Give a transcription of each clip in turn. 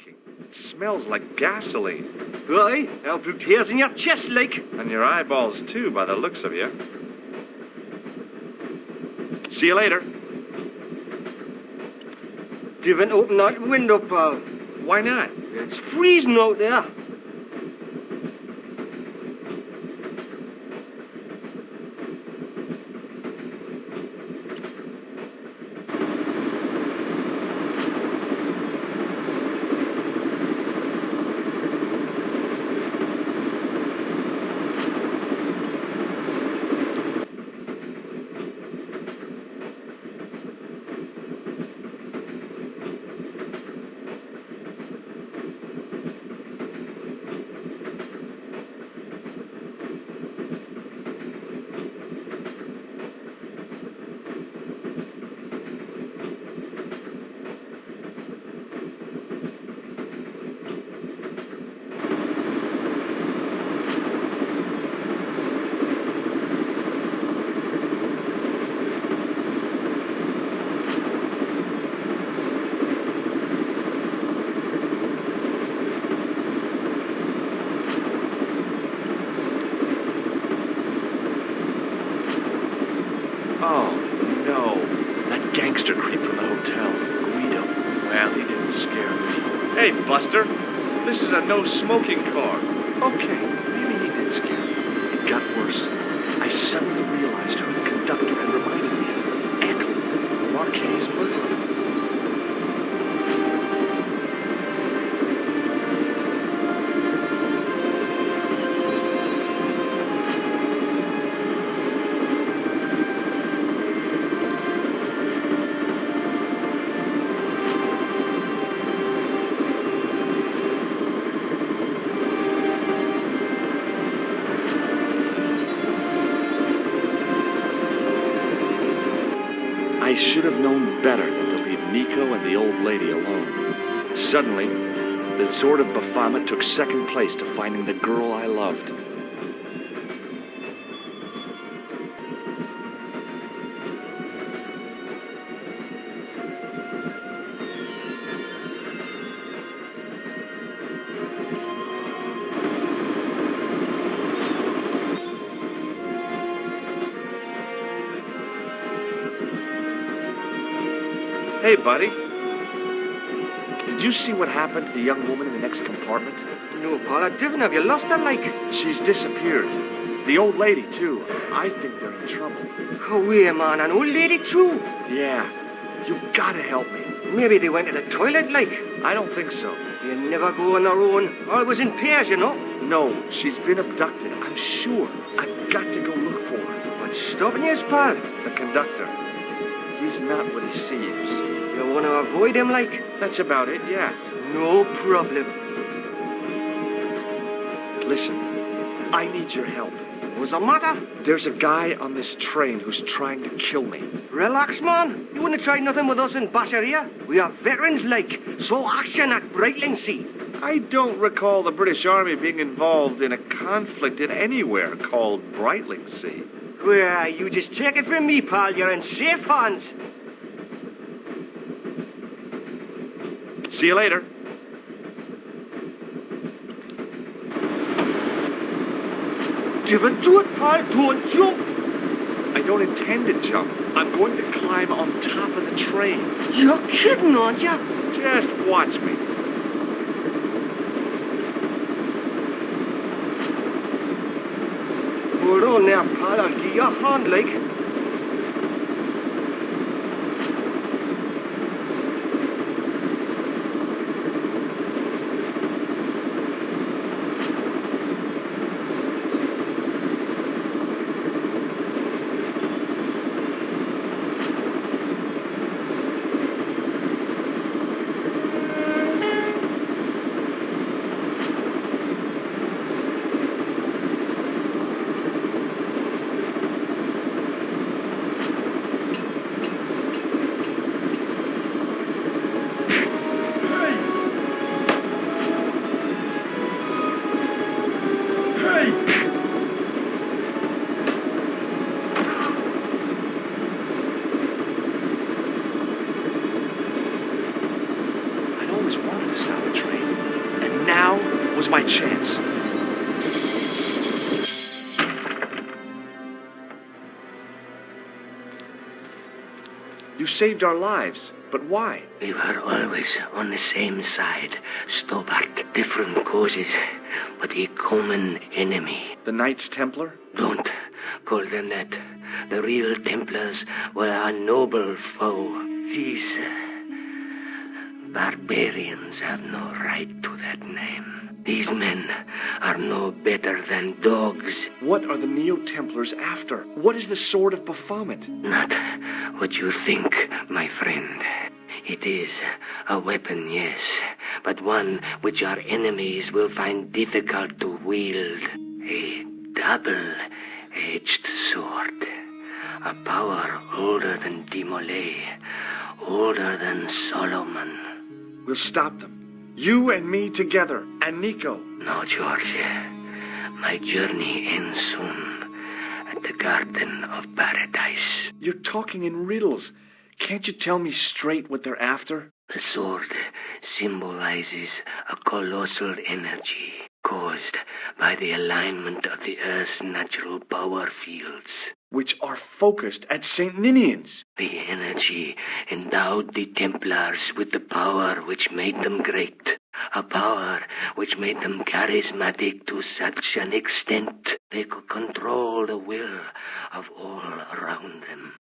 stinking. It smells like gasoline. Aye, I'll put tears in your chest, like. And your eyeballs, too, by the looks of you. See you later. Didn't open that window, pal. Why not? It's freezing out there. Oh, no. That gangster creep from the hotel. Guido. Well, he didn't scare me. Hey, Buster. This is a no-smoking car. Okay, maybe he did scare me. It got worse. I suddenly realized who the conductor had reminded me of. Eccles, Marquet's murderer. I should have known better than to leave Nico and the old lady alone. Suddenly, the sword of Baphomet took second place to finding the girl I loved. Hey, buddy. Did you see what happened to the young woman in the next compartment? No, pal, I didn't. Have you lost her, like? She's disappeared. The old lady, too. I think they're in trouble. Oh, wait, man, an old lady, too? Yeah. You gotta help me. Maybe they went to the toilet, like? I don't think so. You never go on their own. Always in pairs, you know? No, she's been abducted. I'm sure. I've got to go look for her. What's stopping you, pal? The conductor. He's not what he seems. You want to avoid him, like? That's about it, yeah. No problem. Listen, I need your help. What's the matter? There's a guy on this train who's trying to kill me. Relax, man. You wouldn't try nothing with us in Basharia. We are veterans, like. Slow action at Brightlingsea. I don't recall the British Army being involved in a conflict in anywhere called Brightlingsea. Well, you just take it from me, pal. You're in safe hands. See you later. Give it to it, pal. Don't jump. I don't intend to jump. I'm going to climb on top of the train. You're kidding, aren't you? Just watch me. Hold on there, pal. I'll give you a hand, like. my chance. You saved our lives, but why? We were always on the same side, Stobbart. Different causes, but a common enemy. The Knights Templar? Don't call them that. The real Templars were our noble foe. These barbarians have no right to that name. These men are no better than dogs. What are the Neo-Templars after? What is the Sword of Baphomet? Not what you think, my friend. It is a weapon, yes, but one which our enemies will find difficult to wield. A double-edged sword. A power older than Demolay, older than Solomon. We'll stop them. You and me together, and Nico. No, George. My journey ends soon at the Garden of Paradise. You're talking in riddles. Can't you tell me straight what they're after? The sword symbolizes a colossal energy caused by the alignment of the Earth's natural power fields, which are focused at St. Ninian's. The energy endowed the Templars with the power which made them great. A power which made them charismatic to such an extent they could control the will of all around them.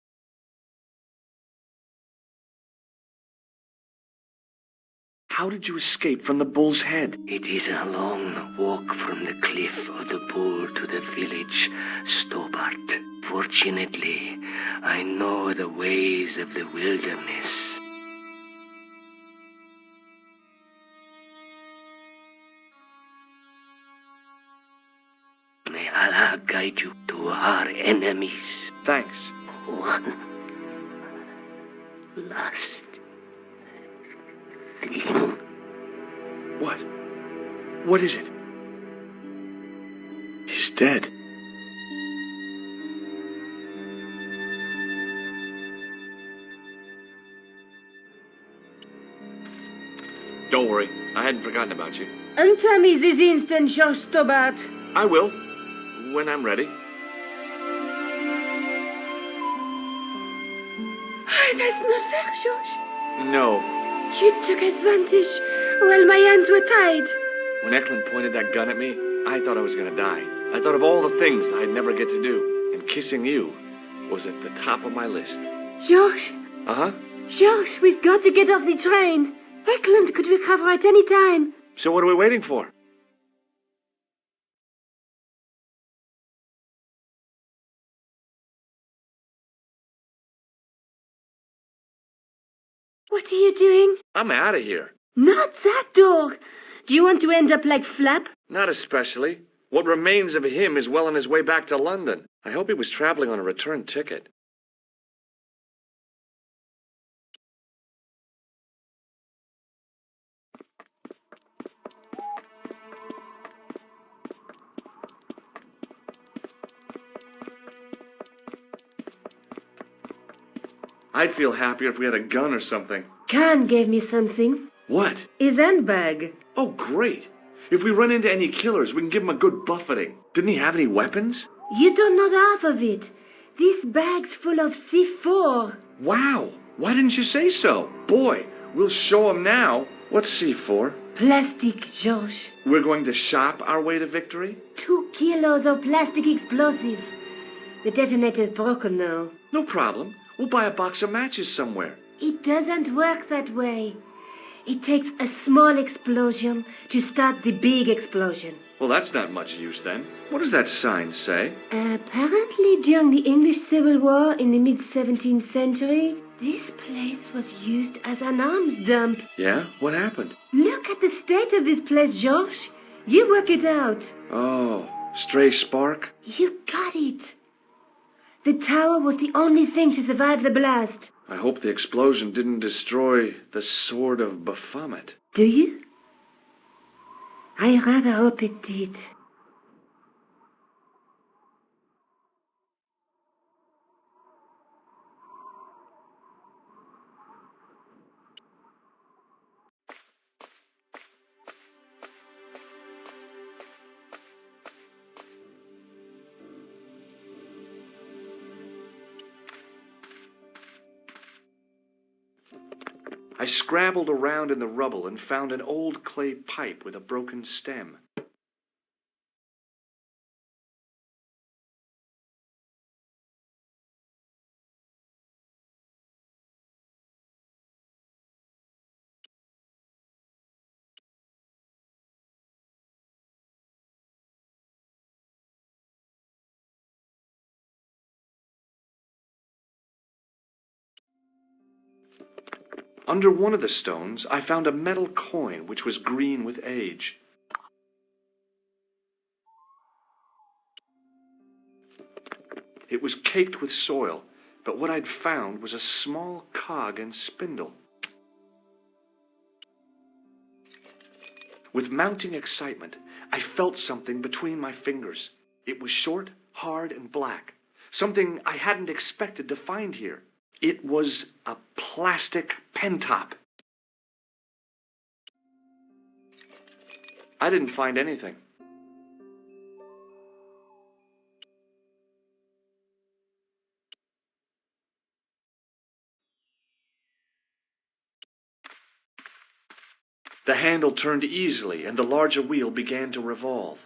How did you escape from the bull's head? It is a long walk from the cliff of the bull to the village, Stobbart. Fortunately, I know the ways of the wilderness. May Allah guide you to our enemies. Thanks. One last thing. What? What is it? He's dead. Don't worry, I hadn't forgotten about you. Answer me this instant, George Stobbart. I will, when I'm ready. That's not fair, George. No. You took advantage while my hands were tied. When Eklund pointed that gun at me, I thought I was gonna die. I thought of all the things I'd never get to do, and kissing you was at the top of my list. George. Uh-huh. George, we've got to get off the train. Eklund could recover at any time. So what are we waiting for? What are you doing? I'm out of here. Not that door. Do you want to end up like Flap? Not especially. What remains of him is well on his way back to London. I hope he was traveling on a return ticket. I'd feel happier if we had a gun or something. Khan gave me something. What? His handbag. Oh, great. If we run into any killers, we can give them a good buffeting. Didn't he have any weapons? You don't know half of it. This bag's full of C4. Wow. Why didn't you say so? Boy, we'll show them now. What's C4? Plastic, George. We're going to shop our way to victory? 2 kilos of plastic explosive. The detonator's broken now. No problem. We'll buy a box of matches somewhere. It doesn't work that way. It takes a small explosion to start the big explosion. Well, that's not much use then. What does that sign say? Apparently, during the English Civil War in the mid-17th century, this place was used as an arms dump. Yeah? What happened? Look at the state of this place, George. You work it out. Oh, stray spark? You got it. The tower was the only thing to survive the blast. I hope the explosion didn't destroy the Sword of Baphomet. Do you? I rather hope it did. I scrabbled around in the rubble and found an old clay pipe with a broken stem. Under one of the stones, I found a metal coin which was green with age. It was caked with soil, but what I'd found was a small cog and spindle. With mounting excitement, I felt something between my fingers. It was short, hard, and black. Something I hadn't expected to find here. It was a plastic pen top. I didn't find anything. The handle turned easily and the larger wheel began to revolve.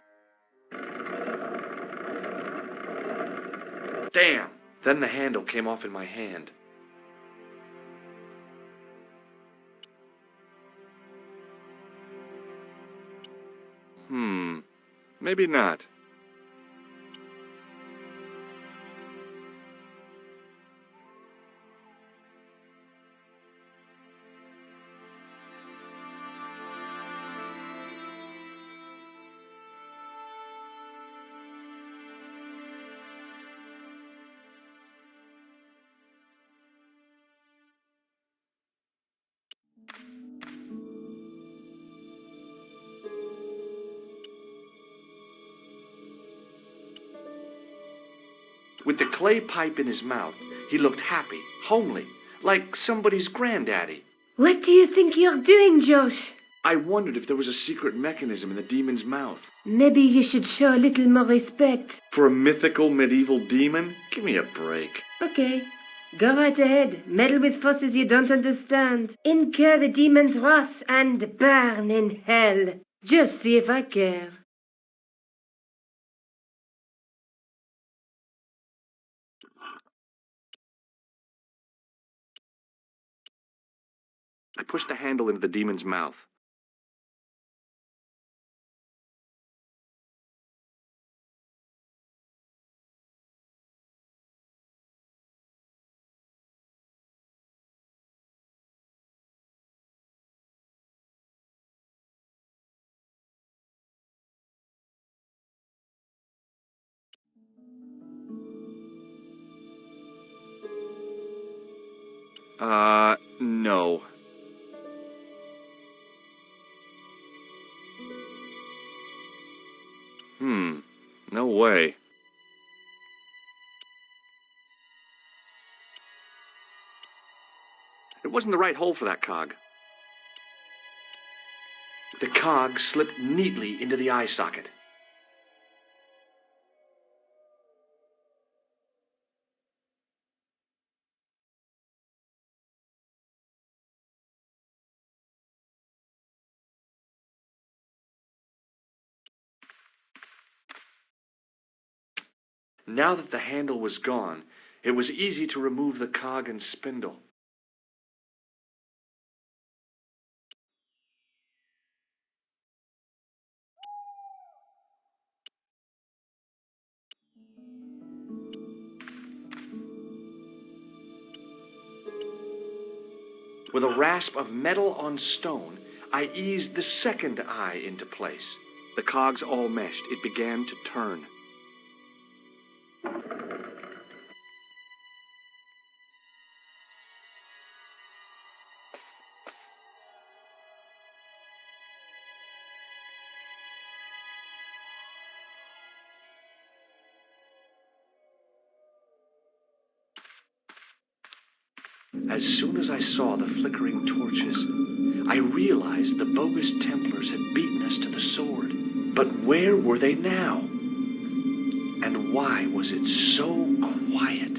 Damn! Then the handle came off in my hand. Maybe not. With the clay pipe in his mouth, he looked happy, homely, like somebody's granddaddy. What do you think you're doing, Josh? I wondered if there was a secret mechanism in the demon's mouth. Maybe you should show a little more respect. For a mythical medieval demon? Give me a break. Okay, go right ahead. Meddle with forces you don't understand. Incur the demon's wrath and burn in hell. Just see if I care. I pushed the handle into the demon's mouth. No. No way. It wasn't the right hole for that cog. The cog slipped neatly into the eye socket. Now that the handle was gone, it was easy to remove the cog and spindle. With a rasp of metal on stone, I eased the second eye into place. The cogs all meshed. It began to turn. As soon as I saw the flickering torches, I realized the bogus Templars had beaten us to the sword. But where were they now? And why was it so quiet?